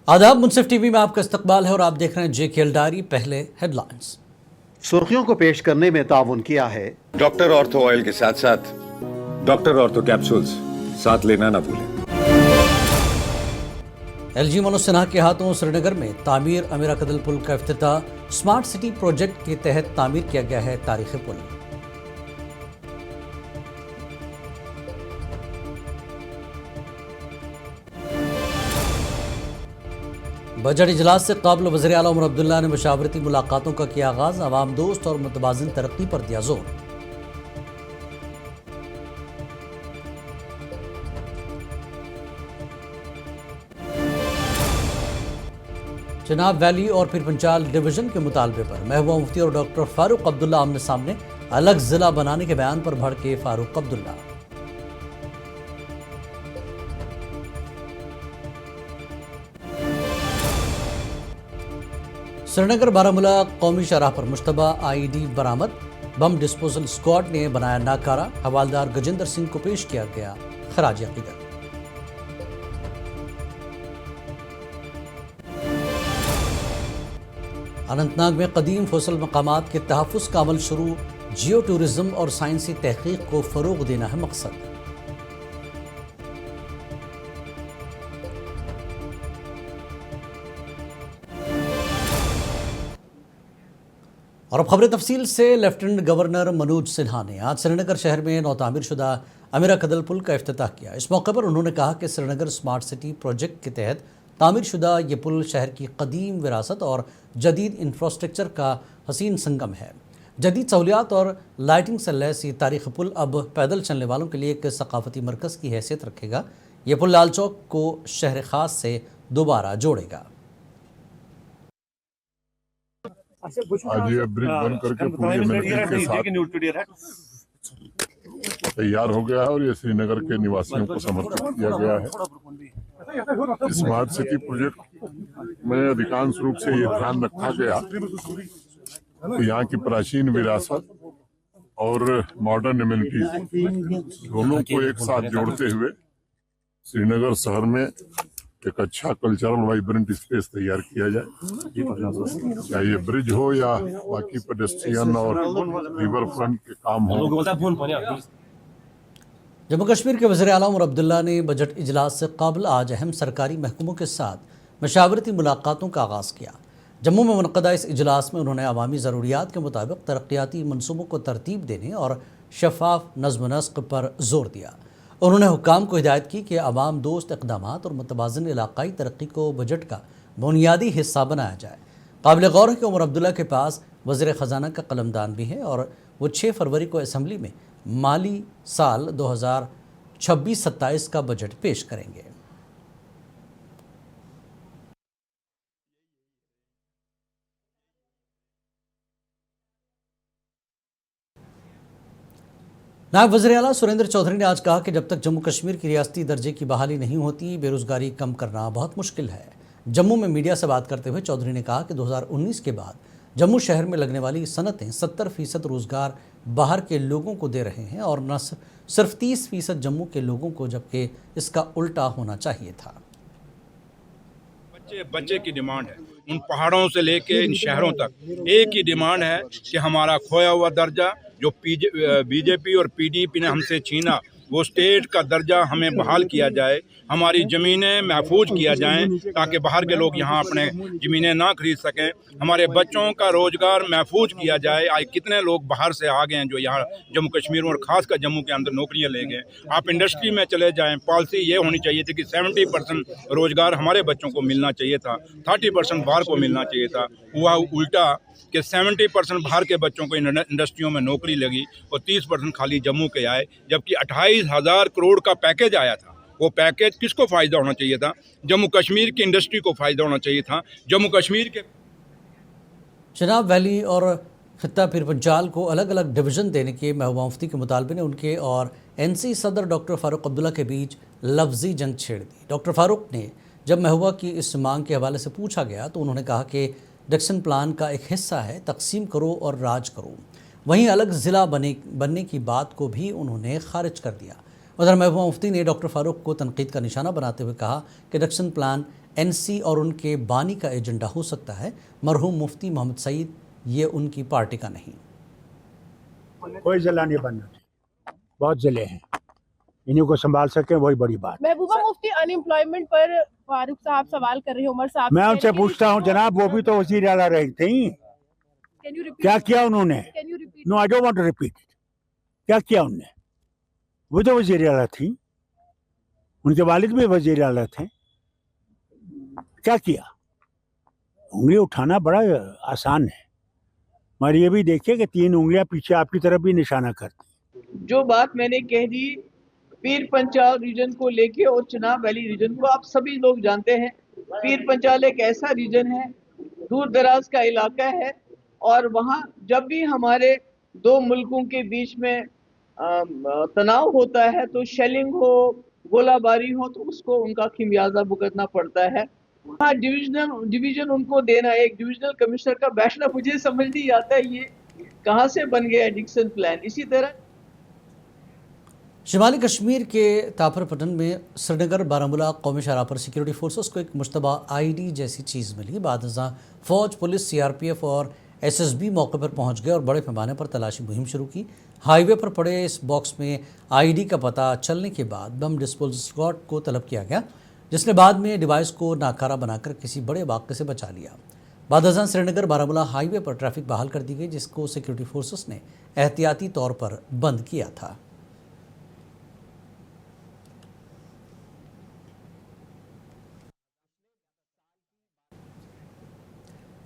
आदाब, मुनसिफ टीवी में आपका इस्तकबाल है और आप देख रहे हैं JKL डायरी। पहले हेडलाइंस। सुर्खियों को पेश करने में ताउन किया है डॉक्टर ऑर्थो ऑयल के साथ साथ डॉक्टर ऑर्थो कैप्सूल्स साथ लेना ना भूलें। LG मनोज सिन्हा के हाथों श्रीनगर में तामीर अमीरा कदल पुल का इफ्तिताह। स्मार्ट सिटी प्रोजेक्ट के तहत तामीर किया गया है तारीखी पुल। बजट इजलास से काबिल वज़ीर आला उमर अब्दुल्ला ने मशावरती मुलाकातों का किया आगाज। अवाम दोस्त और मुतबाज़िन तरक्की पर दिया जोर। चिनाब वैली और पीर पंचाल डिवीजन के मुतालबे पर महबूबा मुफ्ती और डॉक्टर फारूक अब्दुल्ला आमने सामने। अलग जिला बनाने के बयान पर भड़के फारूक अब्दुल्ला। श्रीनगर बारामूला कौमी शराह पर मुश्तबा IED बरामद। बम डिस्पोजल स्क्वाड ने बनाया नाकारा। हवालदार गजेंद्र सिंह को पेश किया गया खराज अकीदत। अनंतनाग में कदीम फसल मकामात के तहफ़्फ़ुज़ का अमल शुरू। जियो टूरिज्म और साइंसी तहक़ीक़ को फ़रोग़ देना है मकसद। और अब खबरें तफसील से। लेफ्टिनेंट गवर्नर मनोज सिन्हा ने आज श्रीनगर शहर में नौतामीर शुदा अमीरा कदल पुल का इफ्तिताह किया। इस मौके पर उन्होंने कहा कि श्रीनगर स्मार्ट सिटी प्रोजेक्ट के तहत तामीर शुदा ये पुल शहर की कदीम विरासत और जदीद इंफ्रास्ट्रक्चर का हसीन संगम है। जदीद सहूलियात और लाइटिंग से लैस ये तारीख़ी पुल अब पैदल चलने वालों के लिए एक सकाफती मरकज़ की हैसियत रखेगा। ये पुल लाल चौक को शहर ख़ास से दोबारा जोड़ेगा। आज ये ब्रिज बन करके पूरी अमेनिटी के साथ तैयार हो गया है और ये श्रीनगर के निवासियों को समर्पित किया गया है। स्मार्ट सिटी प्रोजेक्ट में अधिकांश रूप से ये ध्यान रखा गया कि यहाँ की प्राचीन विरासत और मॉडर्न एमिनिटीज दोनों को एक साथ जोड़ते हुए श्रीनगर शहर में एक अच्छा कल्चरल वाइब्रेंट स्पेस तैयार किया जाए। चाहे ये ब्रिज हो या बाकी पेडेस्ट्रियन और रिवर फ्रंट के काम हो। जम्मू कश्मीर के वज़ीर आला उमर अब्दुल्ला ने बजट इजलास से काबिल आज अहम सरकारी महकमों के साथ मशावरती मुलाकातों का आगाज़ किया। जम्मू में मुनक़दा इस इजलास में उन्होंने अवामी ज़रूरियात के मुताबिक तरक्याती मनसूबों को तरतीब देने और शफाफ नज़्म नस्क़ पर जोर दिया। उन्होंने हुक्काम को हिदायत की कि अवाम दोस्त इक़दामात और मुतबाज़िन इलाक़ाई तरक्की को बजट का बुनियादी हिस्सा बनाया जाए। काबिल गौर है कि उमर अब्दुल्ला के पास वज़ीर ख़जाना का कलमदान भी है और वो 6 फरवरी को असम्बली में माली साल 2026-27 का बजट पेश करेंगे। नायब वज़ीर आला सुरेंद्र चौधरी ने आज कहा कि जब तक जम्मू कश्मीर की रियासती दर्जे की बहाली नहीं होती, बेरोज़गारी कम करना बहुत मुश्किल है। जम्मू में मीडिया से बात करते हुए चौधरी ने कहा कि 2019 के बाद जम्मू शहर में लगने वाली सनतें 70% रोज़गार बाहर के लोगों को दे रहे हैं और न सिर्फ 30% जम्मू के लोगों को, जबकि इसका उल्टा होना चाहिए था। बच्चे की डिमांड है, उन पहाड़ों से लेके इन शहरों तक एक ही डिमांड है कि हमारा खोया हुआ दर्जा जो बीजेपी और PDP ने हमसे छीना, वो स्टेट का दर्जा हमें बहाल किया जाए। हमारी ज़मीनें महफूज किया जाएं ताकि बाहर के लोग यहाँ अपने ज़मीनें ना खरीद सकें। हमारे बच्चों का रोज़गार महफूज किया जाए। आज कितने लोग बाहर से आ गए हैं जो यहाँ जम्मू कश्मीर में और ख़ास कर जम्मू के अंदर नौकरियाँ ले गए। आप इंडस्ट्री में चले जाएं, पॉलिसी ये होनी चाहिए थी कि 70% रोज़गार हमारे बच्चों को मिलना चाहिए था, 30% बाहर को मिलना चाहिए था। हुआ उल्टा कि 70% बाहर के बच्चों को इंडस्ट्रियों में नौकरी लगी और 30% खाली जम्मू के आए, जबकि 28,000 करोड़ का पैकेज आया था। वो पैकेज किसको फ़ायदा होना चाहिए था? जम्मू कश्मीर की इंडस्ट्री को फ़ायदा होना चाहिए था। जम्मू कश्मीर के चिनाब वैली और खित्ता पीर पंचाल को अलग अलग डिवीज़न देने के महबूबा मुफ्ती के मुतालबे ने उनके और NC सदर डॉक्टर फारूक अब्दुल्ला के बीच लफ्जी जंग छेड़ दी। डॉक्टर फारूक ने जब महबूबा की इस मांग के हवाले से पूछा गया तो उन्होंने कहा कि डिक्सन प्लान का एक हिस्सा है तकसीम करो और राज करो। वहीं अलग ज़िला बनने की बात को भी उन्होंने खारिज कर दिया। उधर महबूबा मुफ्ती ने डॉक्टर फारूक को तनकीद का निशाना बनाते हुए कहा कि डिक्सन प्लान NC اور ان کے بانی کا ایجنڈا ہو سکتا ہے، مرحوم مفتی محمد سعید یہ ان کی پارٹی کا نہیں۔ کوئی ضلع نہیں بننا چاہیے، بہت ضلع ہیں، انہیں کو سنبھال سکیں وہی بڑی بات۔ محبوبہ مفتی ان امپلائمنٹ پر فاروق صاحب سوال کر رہے ہیں، عمر صاحب میں ان سے پوچھتا ہوں جناب، وہ بھی تو وزیر اعلیٰ رہی تھیں، کیا کیا انہوں نے؟ No I don't want to repeat, کیا کیا انہوں نے؟ وہ تو وزیر اعلیٰ تھیں، ان کے والد بھی وزیر اعلیٰ تھے، کیا کیا؟ انگلی اٹھانا بڑا آسان ہے، مگر یہ بھی دیکھیے کہ 3 انگلیاں پیچھے آپ کی طرف بھی نشانہ کرتی۔ جو بات میں نے کہہ دی پیر پنچال ریجن کو لے کے اور چناب ویلی ریجن کو، آپ سبھی لوگ جانتے ہیں پیر پنچال ایک ایسا ریجن ہے، دور دراز کا علاقہ ہے، اور وہاں جب بھی ہمارے 2 ملکوں کے بیچ میں تناؤ ہوتا ہے تو شیلنگ ہو، گولہ باری ہو، تو اس کو ان کا خمیازہ بھگتنا پڑتا ہے۔ وہاں ڈویژن ان کو دینا، ایک ڈویژنل کمشنر کا بیٹھنا، مجھے سمجھ نہیں آتا یہ کہاں سے بن گیا ڈکسن پلان۔ اسی طرح شمالی کشمیر کے تاپر پٹن میں سری نگر بارہمولہ قومی شاہراہ پر سیکیورٹی فورسز کو ایک مشتبہ ID جیسی چیز ملی۔ بعد ازاں فوج، پولیس، CRPF اور SSB موقع پر پہنچ گئے اور بڑے پیمانے پر تلاشی مہم شروع کی۔ ہائی وے پر پڑے اس باکس میں ID کا پتہ چلنے کے بعد بم ڈسپوزل اسکواڈ کو طلب کیا گیا، جس نے بعد میں ڈیوائس کو ناکارہ بنا کر کسی بڑے واقعے سے بچا لیا۔ بعد ازاں سری نگر بارہمولہ ہائی وے پر ٹریفک بحال کر دی گئی، جس کو سیکیورٹی فورسز نے احتیاطی طور پر بند کیا تھا۔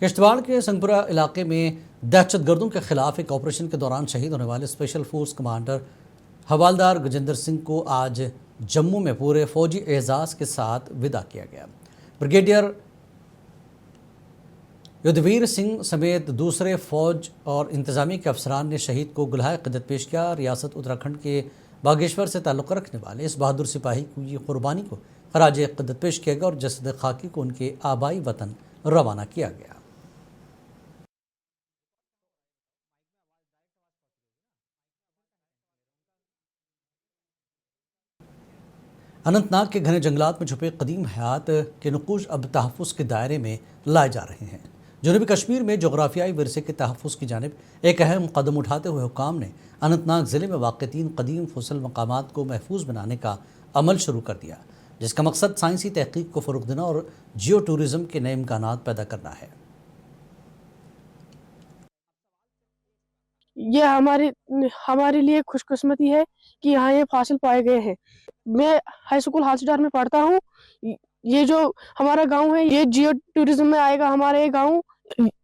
کشتواڑ کے سنگپورہ علاقے میں دہشت گردوں کے خلاف ایک آپریشن کے دوران شہید ہونے والے اسپیشل فورس کمانڈر حوالدار گجندر سنگھ کو آج جموں میں پورے فوجی اعزاز کے ساتھ وداع کیا گیا۔ بریگیڈیئر یدھویر سنگھ سمیت دوسرے فوج اور انتظامیہ کے افسران نے شہید کو گلہائے عقیدت پیش کیا۔ ریاست اتراکھنڈ کے باگیشور سے تعلق رکھنے والے اس بہادر سپاہی کو یہ قربانی کو خراج عقیدت پیش کیا گیا اور جسد خاکی کو ان کے آبائی وطن روانہ کیا گیا۔ اننت ناگ کے گھنے جنگلات میں چھپے قدیم حیات کے نقوش اب تحفظ کے دائرے میں لائے جا رہے ہیں۔ جنوبی کشمیر میں جغرافیائی ورثے کے تحفظ کی جانب ایک اہم قدم اٹھاتے ہوئے حکام نے اننت ناگ ضلع میں واقع 3 قدیم فوسل مقامات کو محفوظ بنانے کا عمل شروع کر دیا، جس کا مقصد سائنسی تحقیق کو فروغ دینا اور جیو ٹورزم کے نئے امکانات پیدا کرنا ہے۔ یہ ہمارے لیے خوش قسمتی ہے کہ یہاں یہ فاصل پائے گئے ہیں۔ میں ہائی اسکول ہالسڈار میں پڑھتا ہوں۔ یہ جو ہمارا گاؤں ہے یہ جیو ٹورزم میں آئے گا ہمارا یہ گاؤں،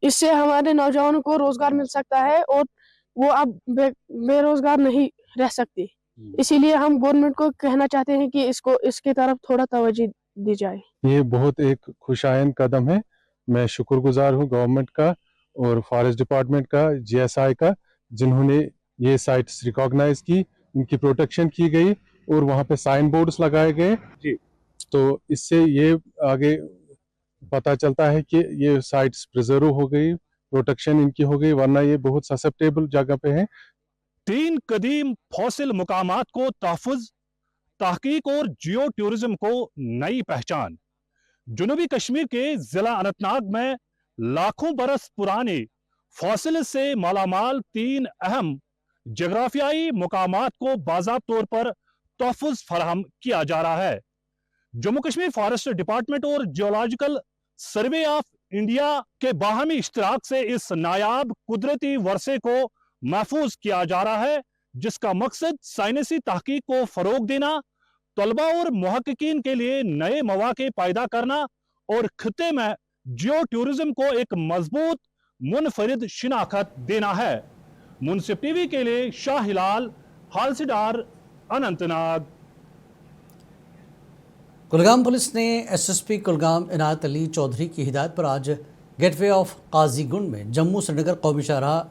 اس سے ہمارے نوجوانوں کو روزگار مل سکتا ہے اور وہ اب بے روزگار نہیں رہ سکتے۔ اسی لیے ہم گورنمنٹ کو کہنا چاہتے ہیں کہ اس کی طرف تھوڑا توجہ دی جائے۔ یہ بہت ایک خوش آئند قدم ہے، میں شکر گزار ہوں گورنمنٹ کا اور فارسٹ ڈپارٹمنٹ کا، GSI کا، جنہوں نے یہ سائٹس ریکاگنائز کی، ان کی پروٹیکشن کی گئی اور وہاں پہ سائن بورڈز لگائے گئے۔ تو اس سے یہ آگے پتہ چلتا ہے کہ یہ سائٹس پریزرو ہو گئی، پروٹیکشن ان کی ہو گئی، ورنہ یہ بہت سسپٹیبل جگہ پہ ہیں۔ 3 قدیم فوسل مقامات کو تحفظ، تحقیق اور جیو ٹورزم کو نئی پہچان۔ جنوبی کشمیر کے ضلع اننت ناگ میں لاکھوں برس پرانے فوسل سے مالا مال 3 اہم جغرافیائی مقامات کو باضابطہ طور پر تحفظ فراہم کیا جا رہا ہے۔ جموں کشمیر فارسٹ ڈپارٹمنٹ اور جیولوجیکل سروے آف انڈیا کے باہمی اشتراک سے اس نایاب قدرتی ورثے کو محفوظ کیا جا رہا ہے، جس کا مقصد سائنسی تحقیق کو فروغ دینا، طلباء اور محققین کے لیے نئے مواقع پیدا کرنا اور خطے میں جیو ٹورزم کو ایک مضبوط منفرد شناخت دینا ہے۔ منصف ٹی وی کے لیے شاہ ہلال، ہالسڈار، اننت ناگ۔ کلگام پولیس نے SSP کلگام عنایت علی چودھری کی ہدایت پر آج گیٹ وے آف قاضی گنڈ میں جموں سری نگر قومی شاہراہ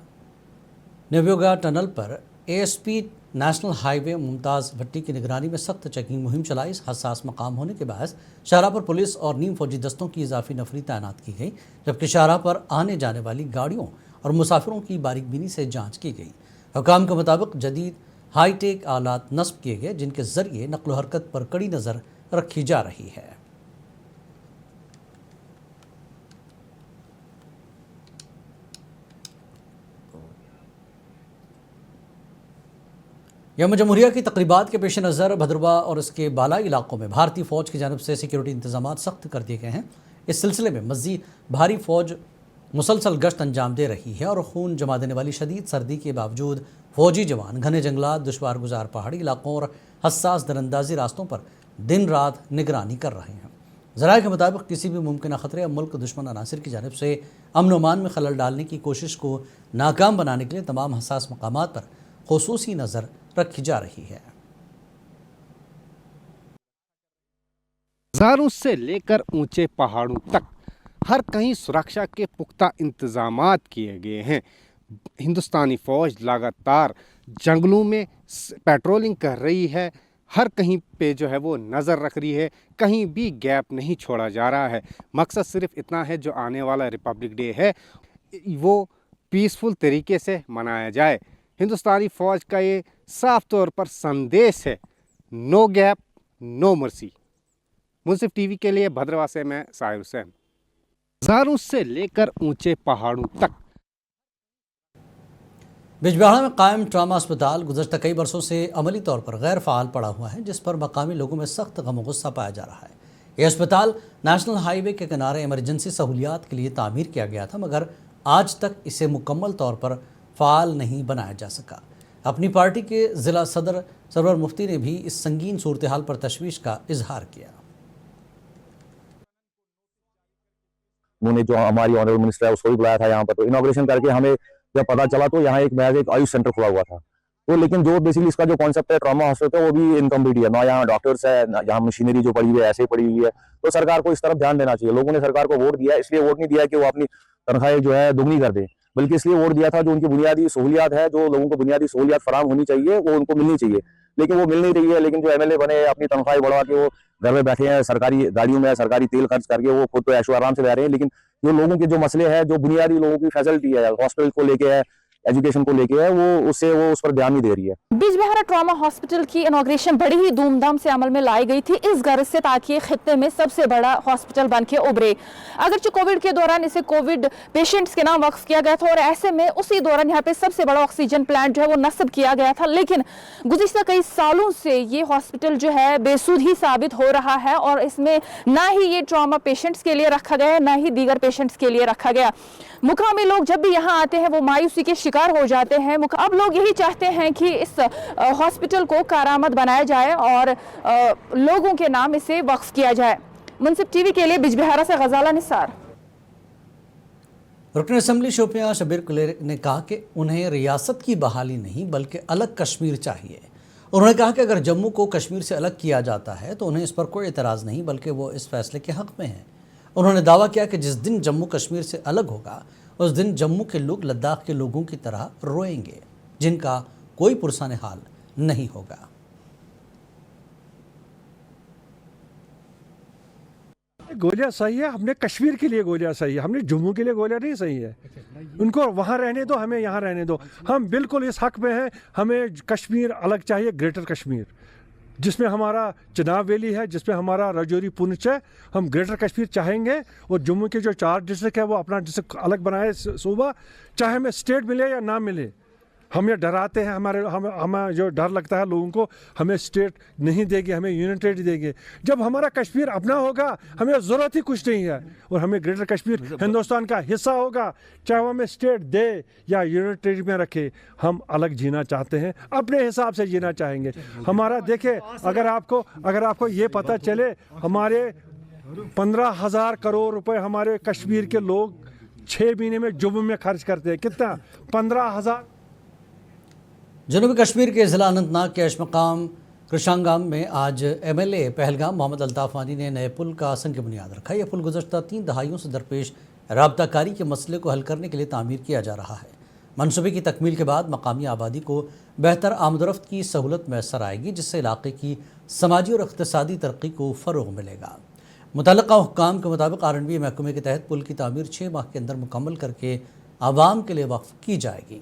نیویوگا ٹنل پر ASP نیشنل ہائی وے ممتاز بھٹی کی نگرانی میں سخت چیکنگ مہم چلائی۔ اس حساس مقام ہونے کے باعث شاہراہ پر پولیس اور نیم فوجی دستوں کی اضافی نفری تعینات کی گئی، جبکہ شاہراہ پر آنے جانے والی گاڑیوں اور مسافروں کی باریک بینی سے جانچ کی گئی۔ حکام کے مطابق جدید ہائی ٹیک آلات نصب کیے گئے، جن کے ذریعے نقل و حرکت پر کڑی نظر رکھی جا رہی ہے۔ یوم جمہوریہ کی تقریبات کے پیش نظر بھدرواہ اور اس کے بالائی علاقوں میں بھارتی فوج کی جانب سے سیکیورٹی انتظامات سخت کر دیے گئے ہیں۔ اس سلسلے میں مزید بھاری فوج مسلسل گشت انجام دے رہی ہے اور خون جما دینے والی شدید سردی کے باوجود فوجی جوان گھنے جنگلات، دشوار گزار پہاڑی علاقوں اور حساس دراندازی راستوں پر دن رات نگرانی کر رہے ہیں۔ ذرائع کے مطابق کسی بھی ممکنہ خطرے یا ملک دشمن عناصر کی جانب سے امن و امان میں خلل ڈالنے کی کوشش کو ناکام بنانے کے لیے تمام حساس مقامات پر خصوصی نظر رکھی جا رہی ہے۔ بازاروں سے لے کر اونچے پہاڑوں تک ہر کہیں سرکشا کے پختہ انتظامات کیے گئے ہیں۔ ہندوستانی فوج لگاتار جنگلوں میں پیٹرولنگ کر رہی ہے، ہر کہیں پہ جو ہے وہ نظر رکھ رہی ہے، کہیں بھی گیپ نہیں چھوڑا جا رہا ہے۔ مقصد صرف اتنا ہے جو آنے والا ریپبلک ڈے ہے وہ پیسفل طریقے سے منایا جائے۔ ہندوستانی فوج کا یہ صاف طور پر سندیش ہے، نو گیپ نو مرسی۔ منصف ٹی وی کے لیے بھدرواہ سے میں ساحر حسین۔ بازاروں سے لے کر اونچے پہاڑوں تک۔ بجبہارا میں قائم ٹراما اسپتال گزشتہ کئی برسوں سے عملی طور پر غیر فعال پڑا ہوا ہے، جس پر مقامی لوگوں میں سخت غم و غصہ پایا جا رہا ہے۔ یہ اسپتال نیشنل ہائی وے کے کنارے ایمرجنسی سہولیات کے لیے تعمیر کیا گیا تھا، مگر آج تک اسے مکمل طور پر فعال نہیں بنایا جا سکا۔ اپنی پارٹی کے ضلع صدر سرور مفتی نے بھی اس سنگین صورتحال پر تشویش کا اظہار کیا۔ انہوں نے جو ہماری آنریبل منسٹر ہے اس کو بھی بلایا تھا یہاں پر، تو انوگریشن کر کے ہمیں جب پتا چلا تو یہاں ایک آیوش سینٹر کھلا ہوا تھا، تو لیکن جو بیسکلی اس کا جو کانسیپٹ ہے ٹراما ہاسپٹل وہ بھی انکمپلیٹ ہے، نہ یہاں ڈاکٹرس ہے، نہ یہاں مشینری جو پڑی ہوئی ہے ایسے ہی پڑی ہوئی ہے۔ تو سرکار کو اس طرف دھیان دینا چاہیے۔ لوگوں نے سرکار کو ووٹ دیا، اس لیے ووٹ نہیں دیا کہ وہ اپنی تنخواہیں جو ہے دگنی کر دیں، بلکہ اس لیے ووٹ دیا تھا جو ان کی بنیادی سہولیات ہے، جو لوگوں کو بنیادی سہولیات فراہم ہونی چاہیے وہ ان کو ملنی چاہیے، لیکن وہ مل نہیں رہی ہے۔ لیکن جو ایم ایل اے بنے اپنی تنخواہیں بڑھوا کے وہ گھر میں بیٹھے ہیں، سرکاری گاڑیوں میں سرکاری تیل خرچ کر کے وہ خود تو عیش و آرام سے رہ رہے ہیں، لیکن جو لوگوں کے جو مسئلے ہیں، جو بنیادی لوگوں کی فیسلٹی ہے، ہاسپٹل کو لے کے ہے، ایجوکیشن کو لے کے ہے، وہ اس پر دھیان نہیں دے رہی ہے۔ بجبہارا ٹراما ہاسپٹل کی انوگریشن بڑی ہی دھوم دھام سے عمل میں لائی گئی تھی اس غرض سے تاکہ خطے میں سب سے بڑا ہاسپٹل بن کے ابھرے۔ اگرچہ کووڈ کے دوران اسے کووڈ پیشنٹس کے نام وقف کیا گیا تھا اور ایسے میں اسی دوران یہاں پہ سب سے بڑا آکسیجن پلانٹ جو ہے وہ نصب کیا گیا تھا، لیکن گزشتہ کئی سالوں سے یہ ہاسپٹل جو ہے بے سود ہی ثابت ہو رہا ہے اور اس میں نہ ہی یہ ٹراما پیشنٹس کے لیے رکھا گیا نہ ہی دیگر پیشنٹس کے لیے رکھا گیا۔ مقامی لوگ جب بھی یہاں آتے ہیں وہ مایوسی کے شکار ہو جاتے ہیں۔ اب لوگ یہی چاہتے ہیں کہ اس ہاسپٹل کو کارآمد بنایا جائے اور لوگوں کے نام اسے وقف کیا جائے۔ منصف ٹی وی کے لیے بجبہارا سے غزالہ نثار۔ رکن اسمبلی شوپیاں شبیر کلیرک نے کہا کہ انہیں ریاست کی بحالی نہیں بلکہ الگ کشمیر چاہیے۔ انہوں نے کہا کہ اگر جموں کو کشمیر سے الگ کیا جاتا ہے تو انہیں اس پر کوئی اعتراض نہیں بلکہ وہ اس فیصلے کے حق میں ہیں۔ انہوں نے دعویٰ کیا کہ جس دن جموں کشمیر سے الگ ہوگا اس دن جموں کے لوگ لداخ کے لوگوں کی طرح روئیں گے جن کا کوئی پرسان حال نہیں ہوگا۔ گولیاں صحیح ہے، ہم نے کشمیر کے لیے گولیاں صحیح ہے، ہم نے جموں کے لیے گولیاں نہیں صحیح ہے۔ ان کو وہاں رہنے دو، ہمیں یہاں رہنے دو۔ ہم بالکل اس حق میں ہیں، ہمیں کشمیر الگ چاہیے، گریٹر کشمیر، جس میں ہمارا چناب ویلی ہے، جس میں ہمارا راجوری پونچھ ہے۔ ہم گریٹر کشمیر چاہیں گے اور جموں کے جو 4 ڈسٹرکٹ ہے وہ اپنا ڈسٹرکٹ الگ بنائے صوبہ، چاہے ہمیں اسٹیٹ ملے یا نہ ملے۔ ہم یہ ڈراتے ہیں، ہمیں جو ڈر لگتا ہے لوگوں کو، ہمیں اسٹیٹ نہیں دے گی، ہمیں یونین ٹیریٹری دے گی۔ جب ہمارا کشمیر اپنا ہوگا ہمیں ضرورت ہی کچھ نہیں ہے، اور ہمیں گریٹر کشمیر ہندوستان کا حصہ ہوگا، چاہے وہ ہمیں اسٹیٹ دے یا یونین ٹیریٹری میں رکھے۔ ہم الگ جینا چاہتے ہیں، اپنے حساب سے جینا چاہیں گے۔ ہمارا دیکھیں، اگر آپ کو یہ پتہ چلے، ہمارے 15,000 کروڑ روپے ہمارے کشمیر کے لوگ 6 مہینے میں جموں میں خرچ کرتے ہیں۔ کتنا؟ 15,000۔ جنوبی کشمیر کے ضلع اننت ناگ کے ایش مقام کرشانگام میں آج ایم ایل اے پہلگام محمد الطاف وانی نے نئے پل کا سنگ بنیاد رکھا۔ یہ پل گزشتہ 3 دہائیوں سے درپیش رابطہ کاری کے مسئلے کو حل کرنے کے لیے تعمیر کیا جا رہا ہے۔ منصوبے کی تکمیل کے بعد مقامی آبادی کو بہتر آمد و رفت کی سہولت میسر آئے گی، جس سے علاقے کی سماجی اور اقتصادی ترقی کو فروغ ملے گا۔ متعلقہ حکام کے مطابق R&B محکمے کے تحت پل کی تعمیر 6 ماہ کے اندر مکمل کر کے عوام کے لیے وقف کی جائے گی۔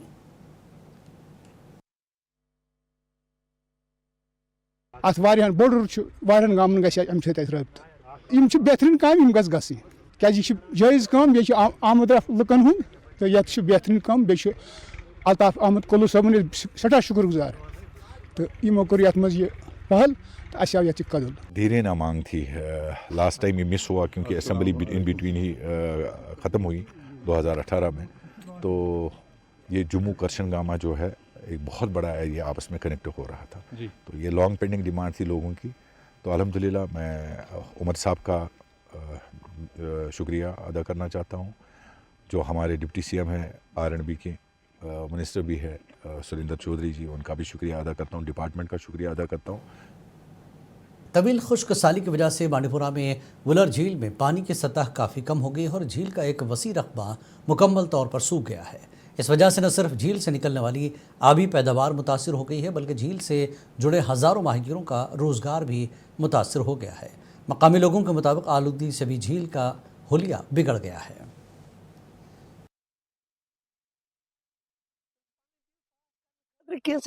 ات واریاہن بوڑ واریاہن گامن گژھِ امہِ سۭتۍ اَسہِ رٲبطہٕ یِم چھِ بہتریٖن کامہِ یِم گژھِ گژھٕنۍ کیٛازِ یہِ چھِ جٲیِز کٲم بیٚیہِ چھِ آمد رفت لُکن ہُنٛد تہٕ یَتھ چھِ بہتریٖن کٲم بیٚیہِ چھُ الطاف احمد کُلوٗ صٲبُن أسۍ سٮ۪ٹھاہ شُکر گُزار तो यमो कोर यथ मज ये पहल तो अस आव ये कदम। धीरे ना मांग थी, लास्ट टाइम ये मिस हुआ क्योंकि असेंबली इन बिटवीन ही ख़त्म हुई 2018 में। तो ये जम्मू करशनगामा जो है एक बहुत बड़ा एरिया आपस में कनेक्ट हो रहा था, तो ये लॉन्ग पेंडिंग डिमांड थी लोगों की। तो अल्हम्दुलिल्लाह मैं उमर साहब का शुक्रिया अदा करना चाहता हूँ, जो हमारे डिप्टी सीएम हैं R&B के मिनिस्टर भी है सुरेंद्र चौधरी जी, उनका भी शुक्रिया अदा करता हूँ, डिपार्टमेंट का शुक्रिया अदा करता हूँ। तवील खुश्क साली की वजह से बांडीपुरा में वुलर झील में पानी की सतह काफ़ी कम हो गई है और झील का एक वसी रकबा मुकम्मल तौर पर सूख गया है। इस वजह से न सिर्फ झील से निकलने वाली आबी पैदावार मुतासिर हो गई है, बल्कि झील से जुड़े हज़ारों माहीगीरों का रोज़गार भी मुतासिर हो गया है। मकामी लोगों के मुताबिक आलूगी से भी झील का हुलिया बिगड़ गया है।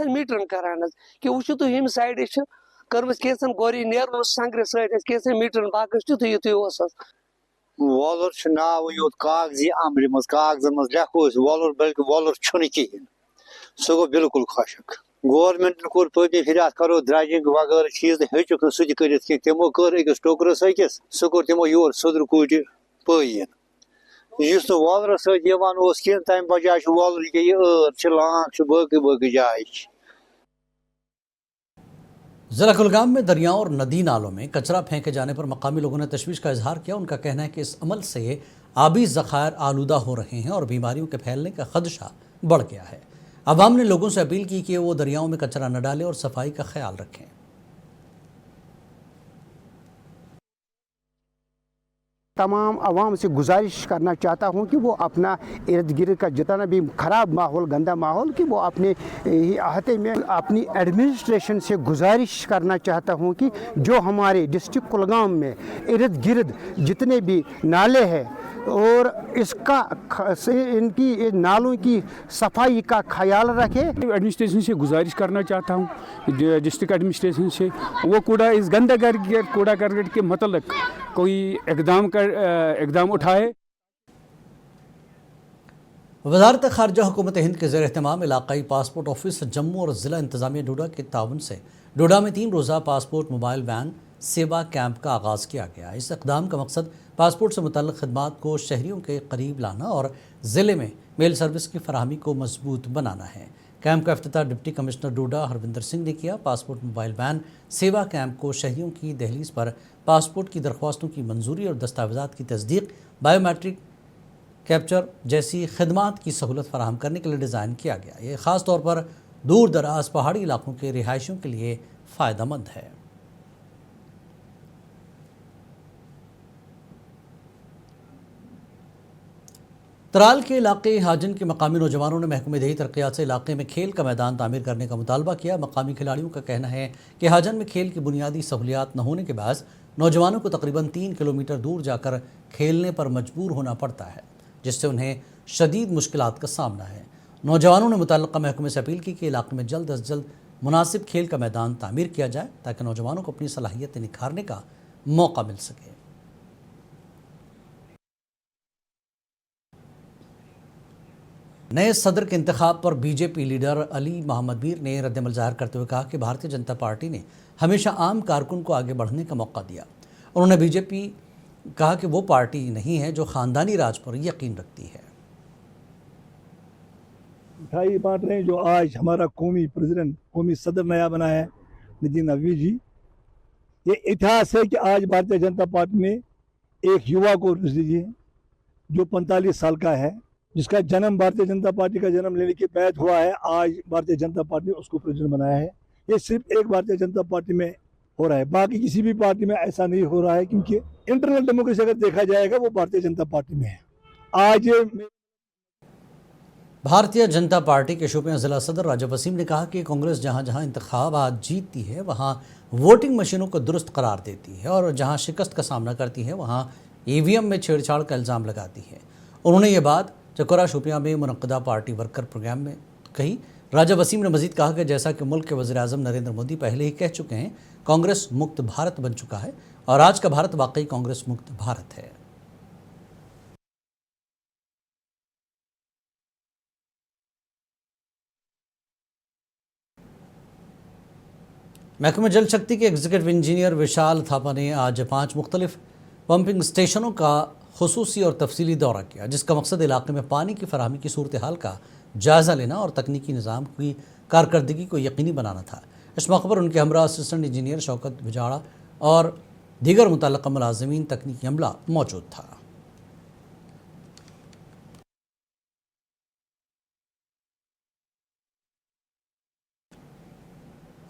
मीटर करान कि वो तो हम साइड कर्म कैसन गोरी नेर संग्र सत मीटर बाकी तुत युत वॉलर नाव योत कागजी अमर मज कागजन मज लेखो वॉलर, बल्कि वॉलर कहें सह गो बिल्कुल खुशक। गवर्नमेंट कोर पत्म फिर करो ड्राइजिंग वगैरह चीज हेचुक सह कर तमो कर अकिस टोकरस अकिस सह कोर तमो योर सदर कूट पयन इस वॉलर सह तम बजाय वॉलर ये लांग बाकी बाकी जाए। ज़िला कुलगाम में दरियाओं और नदी नालों में कचरा फेंके जाने पर मकामी लोगों ने तशवीश का इजहार किया। उनका कहना है कि इस अमल से आबी ज़खायर आलूदा हो रहे हैं और बीमारियों के फैलने का खदशा बढ़ गया है। अवाम ने लोगों से अपील की कि वो दरियाओं में कचरा न डालें और सफाई का ख्याल रखें। तमाम आवाम से गुजारिश करना चाहता हूं कि वो अपना इर्द गिर्द का जितना भी ख़राब माहौल, गंदा माहौल, कि वो अपने अहाते में अपनी एडमिनिस्ट्रेशन से गुजारिश करना चाहता हूं कि जो हमारे डिस्ट्रिक्ट कुलगाम में इर्द गिर्द जितने भी नाले हैं और इसका इनकी नालों की सफाई का ख्याल रखे। एडमिनिस्ट्रेशन से गुजारिश करना चाहता हूँ, डिस्ट्रिक्ट एडमिनिस्ट्रेशन से, वो इस गंदा कूड़ा करकट के मतलब कोई इकदाम उठाए। वज़ारत ख़ारजा हुकूमत हिंद के ज़ेर एहतमाम इलाक़ाई पासपोर्ट ऑफिस जम्मू और ज़िला इंतज़ामिया डोडा के ताउन से डोडा में 3 रोज़ा पासपोर्ट मोबाइल वैन सेवा कैंप का आगाज़ किया गया। इस इक़दाम का मकसद पासपोर्ट से मुतल्लिक़ खिदमात को शहरियों के करीब लाना और ज़िले में मेल सर्विस की फराहमी को मजबूत बनाना है। कैंप का इफ्तिताह डिप्टी कमिश्नर डोडा हरविंदर सिंह ने किया। पासपोर्ट मोबाइल वैन सेवा कैंप को शहरियों की दहलीज पर पासपोर्ट की दरख्वास्तों की मंजूरी और दस्तावेज़ात की तस्दीक, बायोमेट्रिक कैप्चर जैसी खिदमात की सहूलत फराहम करने के लिए डिज़ाइन किया गया। ये ख़ास तौर पर दूर दराज पहाड़ी इलाकों के रिहायशियों के लिए फ़ायदेमंद है। तराल के इलाके हाजन के मकामी नौजवानों ने महकमे देही तरक्यात से इलाके में खेल का मैदान तामीर करने का मुतालबा किया। मकामी खिलाड़ियों का कहना है कि हाजन में खेल की बुनियादी सहूलियात न होने के बाद नौजवानों को तकरीबन 3 किलोमीटर दूर जाकर खेलने पर मजबूर होना पड़ता है, जिससे उन्हें शदीद मुश्किलात का सामना है। नौजवानों ने मुतल्लिक़ा महकमे से अपील की कि इलाके में जल्द अज जल्द मुनासिब खेल का मैदान तामीर किया जाए ताकि नौजवानों को अपनी सलाहियतें निखारने का मौका मिल सके। नए सदर के इंतखाब पर बीजेपी लीडर अली मोहम्मद मीर ने रद्दमल ज़ाहिर करते हुए कहा कि भारतीय जनता पार्टी ने हमेशा आम कारकुन को आगे बढ़ने का मौका दिया। उन्होंने बीजेपी कहा कि वो पार्टी नहीं है जो ख़ानदानी राज पर यकीन रखती है। मिठाई बांट रहे हैं जो आज हमारा कौमी प्रेसिडेंट, कौमी सदर नया बना है नजीब नवीद जी। ये इतिहास है कि आज भारतीय जनता पार्टी में एक युवा को दीजिए जो 45 साल का है, जिसका जन्म भारतीय जनता पार्टी का जन्म लेने के बाद हुआ है। आज भारतीय जनता पार्टी ने उसको प्रेसिडेंट बनाया है। ये सिर्फ एक भारतीय जनता पार्टी में हो रहा है, बाकी किसी भी पार्टी में ऐसा नहीं हो रहा है, क्योंकि इंटरनल डेमोक्रेसी अगर देखा जाएगा वो भारतीय जनता पार्टी में है। आज भारतीय जनता पार्टी के शोपियां जिला सदर राजा वसीम ने कहा कि कांग्रेस जहां जहां इंतखाबात जीतती है वहां वोटिंग मशीनों को दुरुस्त करार देती है और जहां शिकस्त का सामना करती है वहां ईवीएम में छेड़छाड़ का इल्ज़ाम लगाती है। उन्होंने ये बात चकोरा शोपियां में मुनक्किदा पार्टी वर्कर प्रोग्राम में कही। राजा वसीम ने मजीद कहा कि जैसा कि मुल्क के वज़ीर-ए-आज़म नरेंद्र मोदी पहले ही कह चुके हैं, कांग्रेस मुक्त भारत बन चुका है और आज का भारत वाकई कांग्रेस मुक्त भारत है। महकमे जल शक्ति के एग्जीक्यूटिव इंजीनियर विशाल थापा ने आज 5 मुख्तलिफ पंपिंग स्टेशनों का खुसूसी और तफसीली दौरा किया, जिसका मकसद इलाके में पानी की फराहमी की सूरत हाल का जायज़ा लेना और तकनीकी निज़ाम की कारकर्दगी को यकीनी बनाना था। इस मौके पर उनके हमरा असिस्टेंट इंजीनियर शौकत बिजाड़ा और दीगर मुतल्लका मुलाजिमीन तकनीकी अमला मौजूद था।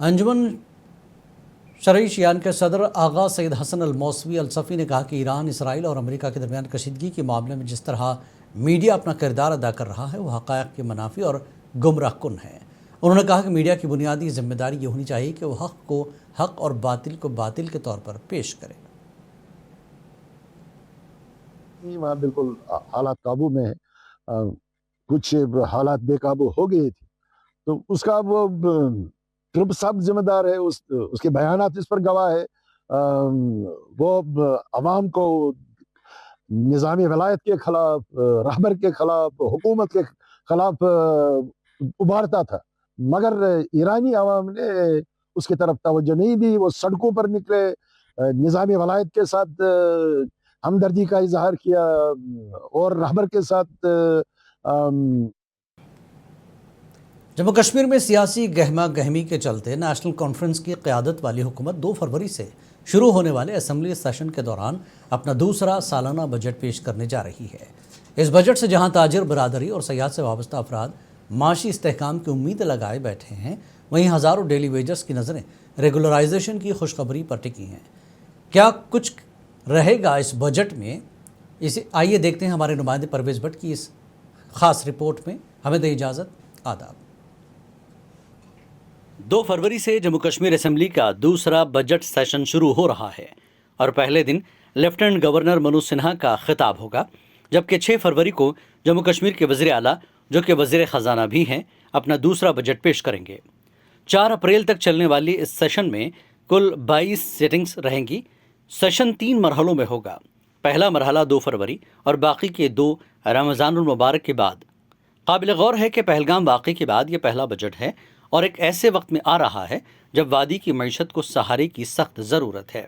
अंजुमन शरई शियान के सदर आगा सईद हसन अल मौसवी अल सफ़ी ने कहा कि ईरान, इसराइल और अमेरिका के दरमियान कशीदगी के मामले में जिस तरह मीडिया अपना किरदार अदा कर रहा है, वो हक़ाइक़ के मनाफी और गुमराह कुन है। उन्होंने कहा कि मीडिया की बुनियादी जिम्मेदारी ये होनी चाहिए कि वो हक़ को हक़ और बातिल को बातिल के तौर पर पेश करे। वहाँ बिल्कुल हालात काबू में है, कुछ हालात बेकाबू हो गए थे, तो उसका वो ट्रिप साहब जिम्मेदार है, उसके बयानात इस पर गवाह है। वो अवाम को निज़ामी वलायत के खिलाफ, रहबर के खिलाफ, हुकूमत के खिलाफ उभारता था, मगर ईरानी अवाम ने उसकी तरफ तवज्जो नहीं दी। वो सड़कों पर निकले, निज़ामी वलायत के साथ हमदर्दी का इजहार किया और रहबर के साथ जम्मू कश्मीर में सियासी गहमा गहमी के चलते नेशनल कॉन्फ्रेंस की क़यादत वाली हुकूमत 2 फरवरी से शुरू होने वाले असम्बली सेशन के दौरान अपना दूसरा सालाना बजट पेश करने जा रही है। इस बजट से जहां ताजिर बरादरी और सयाहत से वाबस्ता अफराद माशी इस्तेहकाम की उम्मीद लगाए बैठे हैं, वहीं हज़ारों डेली वेजर्स की नज़रें रेगुलराइजेशन की खुशखबरी पर टिकी हैं। क्या कुछ रहेगा इस बजट में, इसे आइए देखते हैं हमारे नुमाइंदे परवेज़ भट्ट की इस ख़ास रिपोर्ट में। हमें दें इजाज़त, आदाब। 2 फरवरी से जम्मू कश्मीर असेंबली का दूसरा बजट सेशन शुरू हो रहा है और पहले दिन लेफ्टिनेंट गवर्नर मनोज सिन्हा का खिताब होगा, जबकि 6 फरवरी को जम्मू कश्मीर के वज़ीर आला, जो कि वज़ीर ख़जाना भी हैं, अपना दूसरा बजट पेश करेंगे। 4 अप्रैल तक चलने वाली इस सेशन में कुल 22 सिटिंग्स रहेंगी। सेशन 3 मरहलों में होगा। पहला मरहला 2 फरवरी और बाकी के 2 रमज़ानुल मुबारक के बाद। काबिल गौर है कि पहलगाम वाक़े के बाद ये पहला बजट है और एक ऐसे वक्त में आ रहा है जब वादी की मईशत को सहारे की सख्त ज़रूरत है।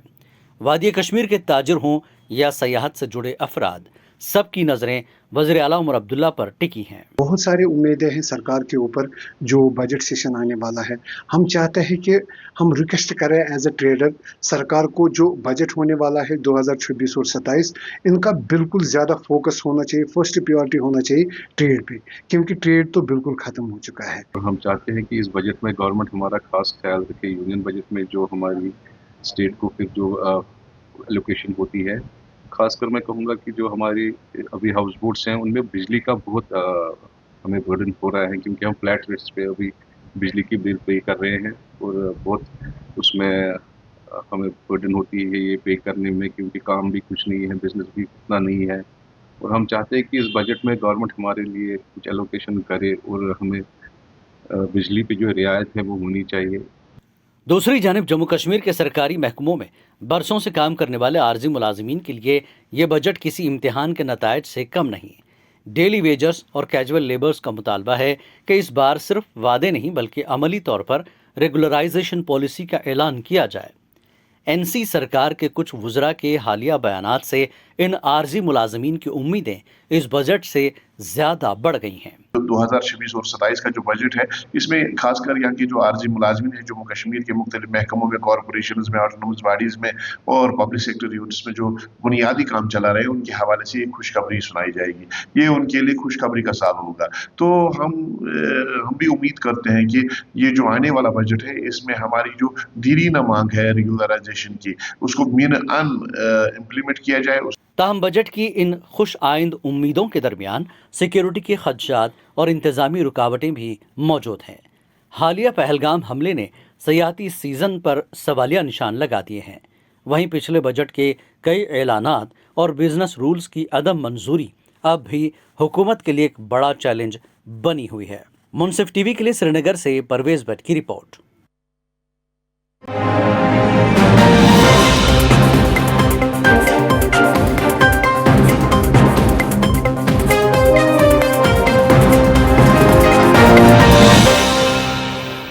वादी कश्मीर के ताजिर हों या सयाहत से जुड़े अफराद, सबकी नज़रें वज़ीर आला उमर अब्दुल्ला पर टिकी हैं। बहुत सारी उम्मीदें हैं सरकार के ऊपर जो बजट सेशन आने वाला है। हम चाहते हैं कि हम रिक्वेस्ट करें एज ए ट्रेडर सरकार को, जो बजट होने वाला है 2026 और 27, इनका बिल्कुल ज़्यादा फोकस होना चाहिए, फर्स्ट प्रायोरिटी होना चाहिए ट्रेड पे, क्योंकि ट्रेड तो बिल्कुल ख़त्म हो चुका है। हम चाहते हैं कि इस बजट में गवर्नमेंट हमारा खास ख्याल रखे। यूनियन बजट में जो हमारी स्टेट को फिर जो एलोकेशन होती है, खासकर मैं कहूँगा कि जो हमारी अभी हाउस बोट्स हैं उनमें बिजली का बहुत हमें बर्डन हो रहा है, क्योंकि हम फ्लैट रेट्स पे अभी बिजली की बिल पे कर रहे हैं और बहुत उसमें हमें बर्डन होती है ये पे करने में, क्योंकि काम भी कुछ नहीं है, बिजनेस भी उतना नहीं है। और हम चाहते हैं कि इस बजट में गवर्नमेंट हमारे लिए कुछ एलोकेशन करे और हमें बिजली पे जो रियायत है वो होनी चाहिए। दूसरी जानिब जम्मू कश्मीर के सरकारी महकमों में बरसों से काम करने वाले आर्जी मुलाजिमीन के लिए ये बजट किसी इम्तिहान के नतायज से कम नहीं। डेली वेजर्स और कैजुअल लेबर्स का मुतालबा है कि इस बार सिर्फ वादे नहीं बल्कि अमली तौर पर रेगुलराइजेशन पॉलिसी का ऐलान किया जाए। एनसी सरकार के कुछ वुज़रा के हालिया बयानात से इन आर्जी मुलाजिमीन की उम्मीदें इस बजट से ज़्यादा बढ़ गई हैं। 2026 और 27 का जो बजट है, इसमें खासकर यहाँ के जो आर्जी मुलाजिमीन है जम्मू कश्मीर के मुख्तलिफ महकमों में, कॉरपोरेशन में, ऑटोनोमस बॉडीज में और पब्लिक सेक्टर यूनिट्स में जो बुनियादी काम चला रहे हैं, उनके हवाले से एक खुशखबरी सुनाई जाएगी। ये उनके लिए खुशखबरी का साल होगा। तो हम भी उम्मीद करते हैं कि ये जो आने वाला बजट है, इसमें हमारी जो दीरीना मांग है रेगुलराइजेशन की, उसको इम्प्लीमेंट किया जाए। ताहम बजट की इन खुश आइंद उम्मीदों के दरमियान सिक्योरिटी के खदशात और इंतज़ामी रुकावटें भी मौजूद हैं। हालिया पहलगाम हमले ने सयाहती सीज़न पर सवालिया निशान लगा दिए हैं। वहीं पिछले बजट के कई ऐलानात और बिजनेस रूल्स की अदम मंजूरी अब भी हुकूमत के लिए एक बड़ा चैलेंज बनी हुई है। मुनसिफ टीवी के लिए श्रीनगर से परवेज़ भट्ट की रिपोर्ट।